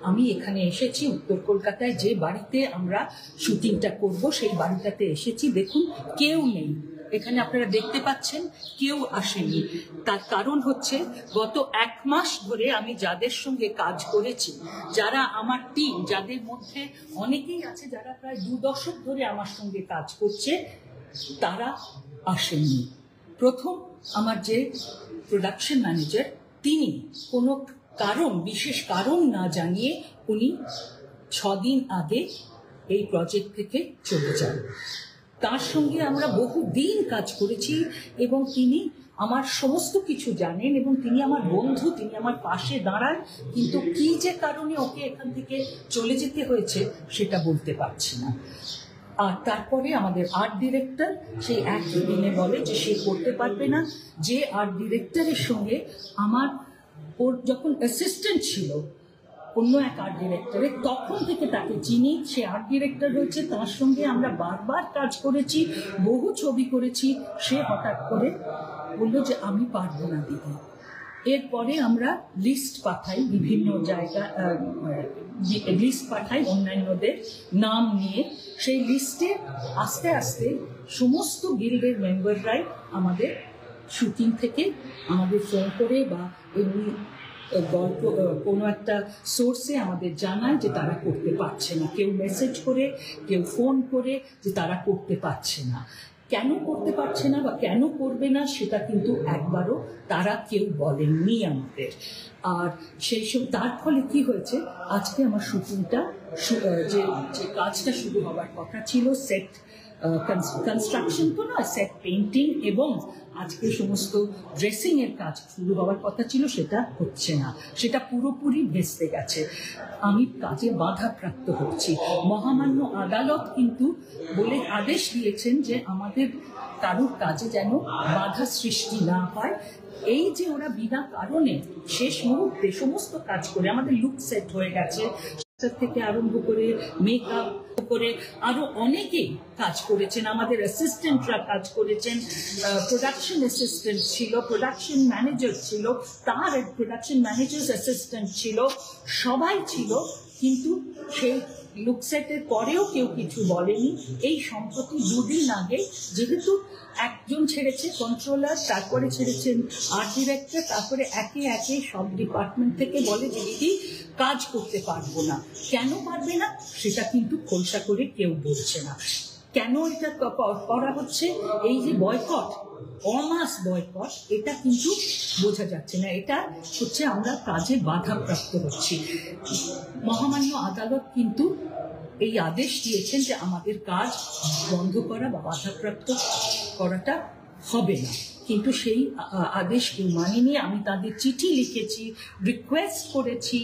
আমি এখানে এসেছি উত্তর কলকাতায়, যে বাড়িতে আমরা শুটিংটা করব সেই বাড়িটাতে এসেছি। দেখুন কেউ নেই এখানে, আপনারা দেখতে পাচ্ছেন কেউ আসেনি। তার কারণ হচ্ছে গত 1 মাস ধরে আমি যাদের সঙ্গে কাজ করেছি, যারা আমার টিম, যাদের মধ্যে অনেকেই আছে যারা প্রায় 2 দশক ধরে আমার সঙ্গে কাজ করছে, তারা আসেননি। প্রথম আমার যে প্রোডাকশন ম্যানেজার, তিনি কোনো বিশেষ কারণ না জানিয়ে উনি 6 দিন আগে এই প্রজেক্ট থেকে চলে যান। তার সঙ্গে আমরা বহুদিন কাজ করেছি এবং তিনি আমার সমস্ত কিছু জানেন এবং তিনি আমার বন্ধু, তিনি আমার পাশে দাঁড়ান, কিন্তু কি যে কারণে ওকে এখান থেকে চলে যেতে হয়েছে সেটা বলতে পারছি না। আর তারপরে আমাদের আর্ট ডিরেক্টর সেই একই দিনে বলে যে সে করতে পারবে না। যে আর্ট ডিরেক্টরের সঙ্গে ওর যখন অ্যাসিস্ট্যান্ট ছিল অন্য এক আর্ট ডিরেক্টরের, তখন থেকে তাকে চিনি, সে আর্ট ডিরেক্টর হয়েছে, তার সঙ্গে আমরা বারবার কাজ করেছি, বহু ছবি করেছি। সে হঠাৎ করে বললো যে আমি পারবো না দিদি। এরপরে আমরা লিস্ট পাঠাই, বিভিন্ন জায়গায় লিস্ট পাঠাই অন্যান্যদের নাম নিয়ে। সেই লিস্টে আস্তে আস্তে সমস্ত গিল্ডের মেম্বাররাই আমাদের শুটিং থেকে আমাদের ফোন করে বা এমনি গল্প কোনো একটা সোর্সে আমাদের জানায় যে তারা করতে পারছে না, কেউ মেসেজ করে, কেউ ফোন করে যে তারা করতে পারছে না। কেন করতে পারছে না বা কেন করবে না সেটা কিন্তু একবারও তারা কেউ বলেননি আমাদের। আর সেই সব তার ফলে কি হয়েছে, আজকে আমার শুটিংটা যে কাজটা শুরু হওয়ার কথা ছিল, সেট কনস্ট্রাকশন তো না, সেট পেইন্টিং এবং আজকে সমস্ত ড্রেসিং এর কাজ শুরু হওয়ার কথা ছিল, সেটা হচ্ছে না, সেটা পুরোপুরি ভেস্তে গেছে। আমি কাজে বাধাপ্রাপ্ত হচ্ছি। মহামান্য আদালত কিন্তু বলে আদেশ দিয়েছেন যে আমাদের কারোর কাজে যেন বাধা সৃষ্টি না হয়। এই যে ওরা বিনা কারণে শেষ মুহূর্তে সমস্ত কাজ করে, আমাদের লুক সেট হয়ে গেছে থেকে আরম্ভ করে মেকআপ করে আরো অনেকেই কাজ করেছেন, আমাদের অ্যাসিস্ট্যান্টরা কাজ করেছেন, প্রোডাকশন অ্যাসিস্ট্যান্ট ছিল, প্রোডাকশন ম্যানেজার ছিল, তার প্রোডাকশন ম্যানেজার্স অ্যাসিস্ট্যান্ট ছিল, সবাই ছিল, কিন্তু সেই লুক সেটের পরেও কেউ কিছু বলেনি। এই সম্প্রতি 2 দিন আগে যেহেতু একজন ছেড়েছে কন্ট্রোলার, তারপরে ছেড়েছেন আর্ট ডিরেক্টর, তারপরে একে একে সব ডিপার্টমেন্ট থেকে বলে যে দিদি কাজ করতে পারবো না। কেন পারবে না সেটা কিন্তু খোলসা করে কেউ বলছে না। কেন এটা করা হচ্ছে, এই যে বয়কট, অমাস বয়কট, এটা কিন্তু বোঝা যাচ্ছে না। এটা হচ্ছে আমরা কাজে বাধাপ্রাপ্ত হচ্ছি। মহামান্য আদালত কিন্তু এই আদেশ দিয়েছেন যে আমাদের কাজ বন্ধ করা বা বাধাপ্রাপ্ত করাটা হবে না, কিন্তু সেই আদেশ কেউ মানেনি। আমি তাদের চিঠি লিখেছি, রিকোয়েস্ট করেছি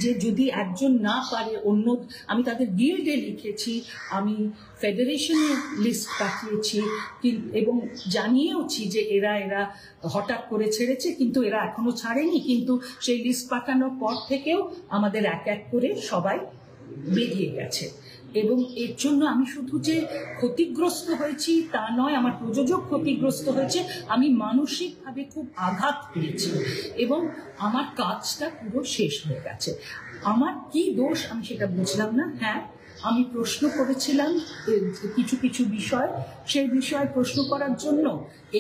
যে যদি একজন না পারে অন্য, আমি তাদের গিল্ডে লিখেছি, আমি ফেডারেশনে লিস্ট পাঠিয়েছি এবং জানিয়েওছি যে এরা হঠাৎ করে ছেড়েছে, কিন্তু এরা এখনো ছাড়েনি। কিন্তু সেই লিস্ট পাঠানোর পর থেকেও আমাদের এক এক করে সবাই বেরিয়ে গেছে। এবং এর জন্য আমি শুধু যে ক্ষতিগ্রস্ত হয়েছি তা নয়, আমার প্রযোজক ক্ষতিগ্রস্ত হয়েছে, আমি মানসিকভাবে খুব আঘাত পেয়েছি এবং আমার কাজটা পুরো শেষ হয়ে গেছে। আমার কি দোষ আমি সেটা বুঝলাম না। হ্যাঁ, আমি প্রশ্ন করেছিলাম কিছু কিছু বিষয়, সেই বিষয়ে প্রশ্ন করার জন্য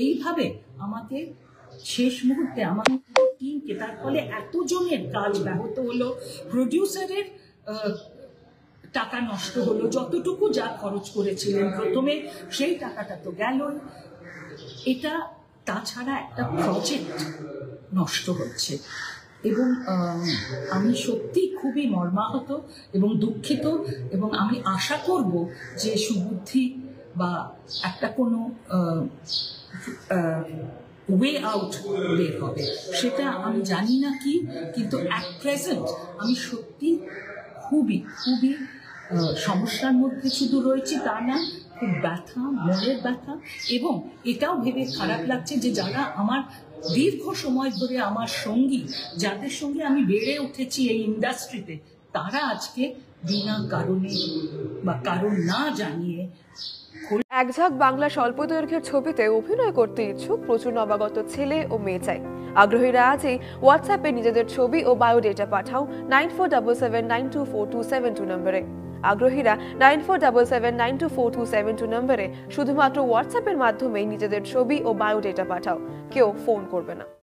এইভাবে আমাকে শেষ মুহূর্তে আমার টিমকে, তার ফলে এতজনের কাজ ব্যাহত হলো, প্রডিউসারের টাকা নষ্ট হলো, যতটুকু যা খরচ করেছিলেন প্রথমে সেই টাকাটা তো গেলই। এটা তাছাড়া একটা প্রজেক্ট নষ্ট হচ্ছে এবং আমি সত্যি খুবই মর্মাহত এবং দুঃখিত এবং আমি আশা করব যে সুবুদ্ধি বা একটা কোনো ওয়ে আউট বের হবে। সেটা আমি জানি না কি, কিন্তু অ্যাট প্রেজেন্ট আমি সত্যি খুবই খুবই সমস্যার মধ্যে শুধু রয়েছি তা না, খুব ব্যথা, মনের ব্যথা। এবং এটাও ভেবে খারাপ লাগছে যে যারা আমার দীর্ঘ সময় ধরে আমার সঙ্গী, যাদের সঙ্গে আমি বেড়ে উঠেছি এই ইন্ডাস্ট্রিতে, তারা আজকে বিনা কারণে বা কারণ না জানিয়ে এক ঝাঁক বাংলা স্বল্প দৈর্ঘ্যের ছবিতে অভিনয় করতে ইচ্ছুক প্রচুর নবাগত ছেলে ও মেয়ে চাই। আগ্রহীরা আজই হোয়াটসঅ্যাপে নিজেদের ছবি ও বায়োডেটা পাঠাও 9477924272 নম্বরে। আগ্রহীরা 9477924272 নম্বরে শুধুমাত্র হোয়াটসঅ্যাপের মাধ্যমেই নিজেদের ছবি ও বায়োডেটা পাঠাও, কেউ ফোন করবে না।